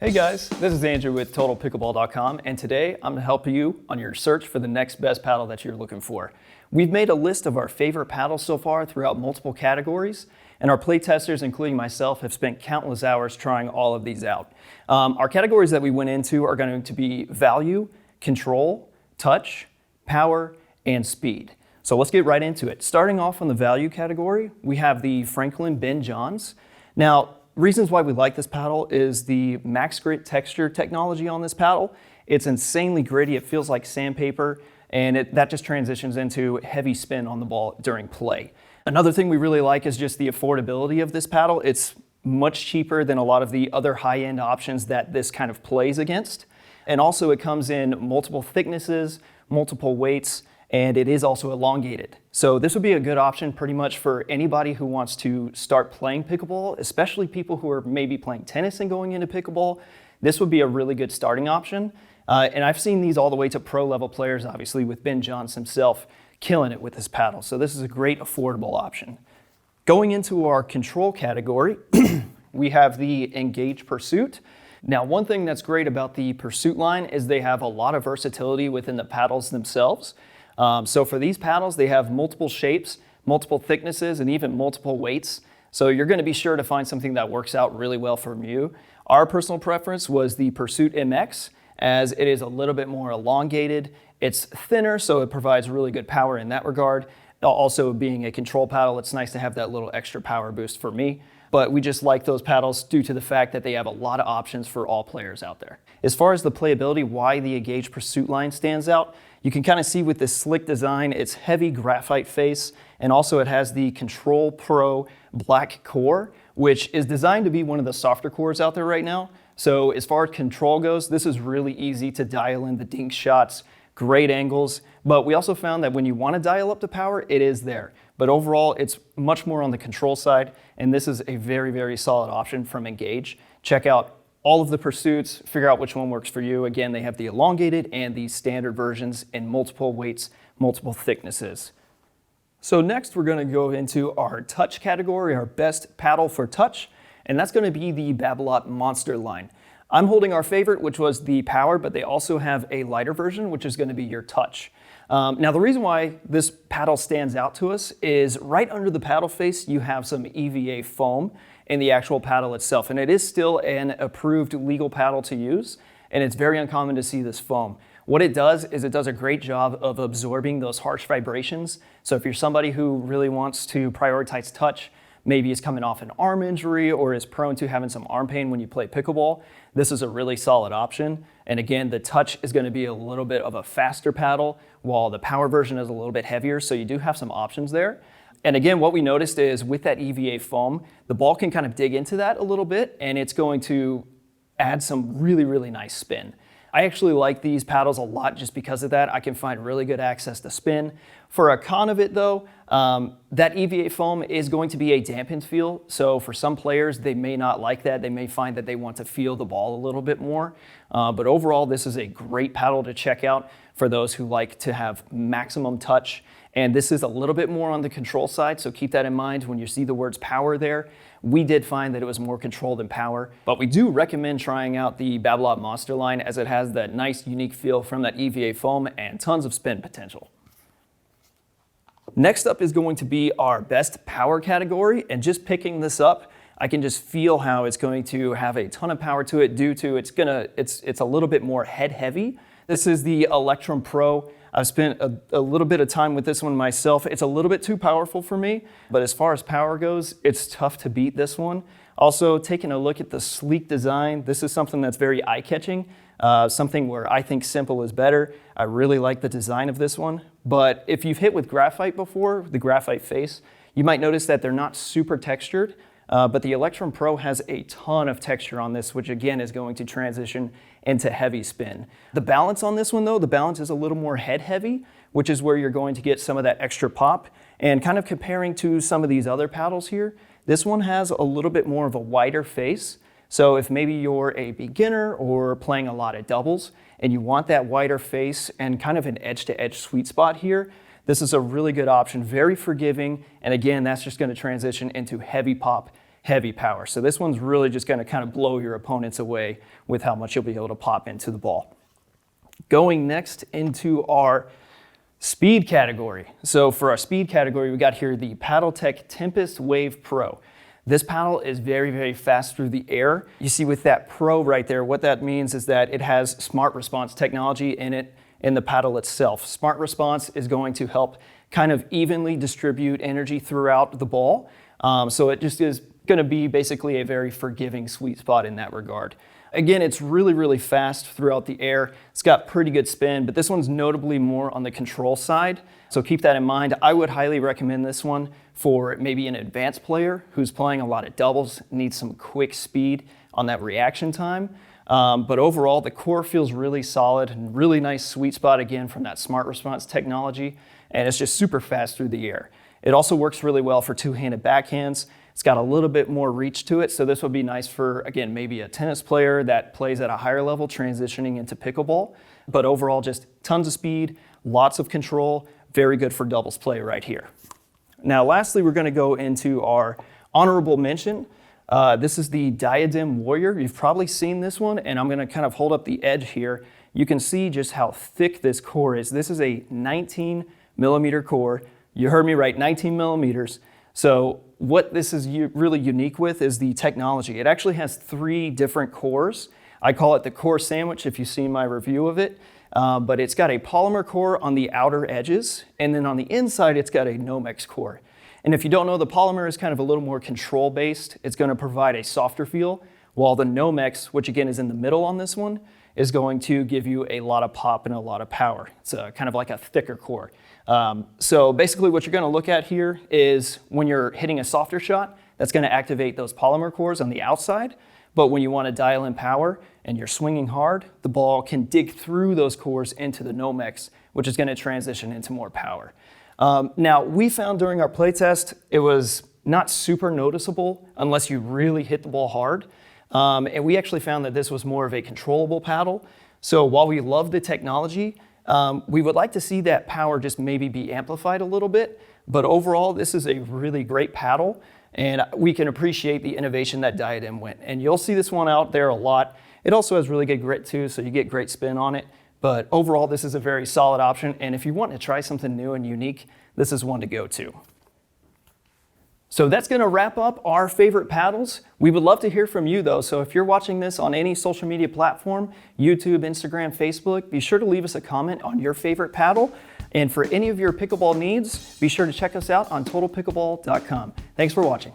Hey guys, this is Andrew with TotalPickleball.com, and today I'm going to help you on your search for the next best paddle that you're looking for. We've made a list of our favorite paddles so far throughout multiple categories, and our play testers, including myself, have spent countless hours trying all of these out. Our categories that we went into are going to be value, control, touch, power, and speed. So let's get right into it. Starting off on the value category, we have the Franklin Ben Johns. Now, reasons why we like this paddle is the max grit texture technology on this paddle. It's insanely gritty, it feels like sandpaper, and that just transitions into heavy spin on the ball during play. Another thing we really like is just the affordability of this paddle. It's much cheaper than a lot of the other high-end options that this kind of plays against. And also it comes in multiple thicknesses, multiple weights, and it is also elongated. So this would be a good option pretty much for anybody who wants to start playing pickleball, especially people who are maybe playing tennis and going into pickleball. This would be a really good starting option. And I've seen these all the way to pro level players, obviously with Ben Johns himself killing it with this paddle. So this is a great affordable option. Going into our control category, we have the Engage Pursuit. Now, one thing that's great about the Pursuit line is they have a lot of versatility within the paddles themselves. So for these paddles, they have multiple shapes, multiple thicknesses, and even multiple weights. So you're going to be sure to find something that works out really well for you. Our personal preference was the Pursuit MX, as it is a little bit more elongated. It's thinner, so it provides really good power in that regard. Also, being a control paddle, it's nice to have that little extra power boost for me. But we just like those paddles due to the fact that they have a lot of options for all players out there. As far as the playability, why the Engage Pursuit line stands out, you can kind of see with this slick design, it's heavy graphite face, and also it has the Control Pro black core, which is designed to be one of the softer cores out there right now. So as far as control goes, this is really easy to dial in the dink shots, great angles, but we also found that when you want to dial up the power, it is there. But overall, it's much more on the control side, and this is a very, very solid option from Engage. Check out all of the Pursuits, figure out which one works for you. Again, they have the elongated and the standard versions in multiple weights, multiple thicknesses. So next, we're going to go into our touch category, our best paddle for touch, and that's going to be the BABOLAT Monster line. I'm holding our favorite, which was the Power, but they also have a lighter version, which is going to be your touch. Now, the reason why this paddle stands out to us is right under the paddle face, you have some EVA foam in the actual paddle itself, and it is still an approved legal paddle to use, and it's very uncommon to see this foam. What it does is it does a great job of absorbing those harsh vibrations. So if you're somebody who really wants to prioritize touch, maybe is coming off an arm injury or is prone to having some arm pain when you play pickleball, this is a really solid option. And again, the touch is going to be a little bit of a faster paddle, while the power version is a little bit heavier, so you do have some options there. And again, what we noticed is with that EVA foam, the ball can kind of dig into that a little bit, and it's going to add some really, really nice spin. I actually like these paddles a lot just because of that. I can find really good access to spin. For a con of it though, that EVA foam is going to be a dampened feel. So for some players, they may not like that. They may find that they want to feel the ball a little bit more. But overall, this is a great paddle to check out for those who like to have maximum touch. And this is a little bit more on the control side, so keep that in mind when you see the words power there. We did find that it was more control than power, but we do recommend trying out the BABOLAT Monster line as it has that nice unique feel from that EVA foam and tons of spin potential. Next up is going to be our best power category, and just picking this up, I can just feel how it's going to have a ton of power to it due to it's a little bit more head heavy. This is the ELECTRUM Pro. I've spent a little bit of time with this one myself. It's a little bit too powerful for me, but as far as power goes, it's tough to beat this one. Also, taking a look at the sleek design, this is something that's very eye-catching, something where I think simple is better. I really like the design of this one, but if you've hit with graphite before, the graphite face, you might notice that they're not super textured, but the ELECTRUM Pro has a ton of texture on this, which again is going to transition into heavy spin. The balance on this one though, the balance is a little more head heavy, which is where you're going to get some of that extra pop. And kind of comparing to some of these other paddles here, this one has a little bit more of a wider face. So if maybe you're a beginner or playing a lot of doubles and you want that wider face and kind of an edge-to-edge sweet spot here, this is a really good option, very forgiving. And again, that's just going to transition into heavy pop heavy power. So this one's really just going to kind of blow your opponents away with how much you'll be able to pop into the ball. Going next into our speed category. So for our speed category, we got here the PADDLETek Tempest Wave Pro. This paddle is very, very fast through the air. You see with that Pro right there, what that means is that it has smart response technology in it in the paddle itself. Smart response is going to help kind of evenly distribute energy throughout the ball. So it just is going to be basically a very forgiving sweet spot in that regard. Again, it's really, really fast throughout the air. It's got pretty good spin, but this one's notably more on the control side. So keep that in mind. I would highly recommend this one for maybe an advanced player who's playing a lot of doubles, needs some quick speed on that reaction time. But overall, the core feels really solid and really nice sweet spot again from that smart response technology. And it's just super fast through the air. It also works really well for two-handed backhands. It's got a little bit more reach to it, so this would be nice for, again, maybe a tennis player that plays at a higher level transitioning into pickleball. But overall, just tons of speed, lots of control, very good for doubles play right here. Now, lastly, we're going to go into our honorable mention. This is the DIADEM Warrior. You've probably seen this one, and I'm going to kind of hold up the edge here. You can see just how thick this core is. This is a 19 millimeter core. You heard me right, 19 millimeters. So what this is really unique with is the technology. It actually has 3 different cores. I call it the core sandwich if you've seen my review of it. But it's got a polymer core on the outer edges, and then on the inside it's got a Nomex core. And if you don't know, the polymer is kind of a little more control based. It's going to provide a softer feel, while the Nomex, which again is in the middle on this one, is going to give you a lot of pop and a lot of power. It's kind of like a thicker core. So basically what you're going to look at here is when you're hitting a softer shot, that's going to activate those polymer cores on the outside. But when you want to dial in power and you're swinging hard, the ball can dig through those cores into the Nomex, which is going to transition into more power. Now, we found during our playtest, it was not super noticeable unless you really hit the ball hard. And we actually found that this was more of a controllable paddle. So while we love the technology, we would like to see that power just maybe be amplified a little bit. But overall, this is a really great paddle, and we can appreciate the innovation that DIADEM went. And you'll see this one out there a lot. It also has really good grit too, so you get great spin on it. But overall, this is a very solid option. And if you want to try something new and unique, this is one to go to. So that's going to wrap up our favorite paddles. We would love to hear from you though. So if you're watching this on any social media platform, YouTube, Instagram, Facebook, be sure to leave us a comment on your favorite paddle. And for any of your pickleball needs, be sure to check us out on totalpickleball.com. Thanks for watching.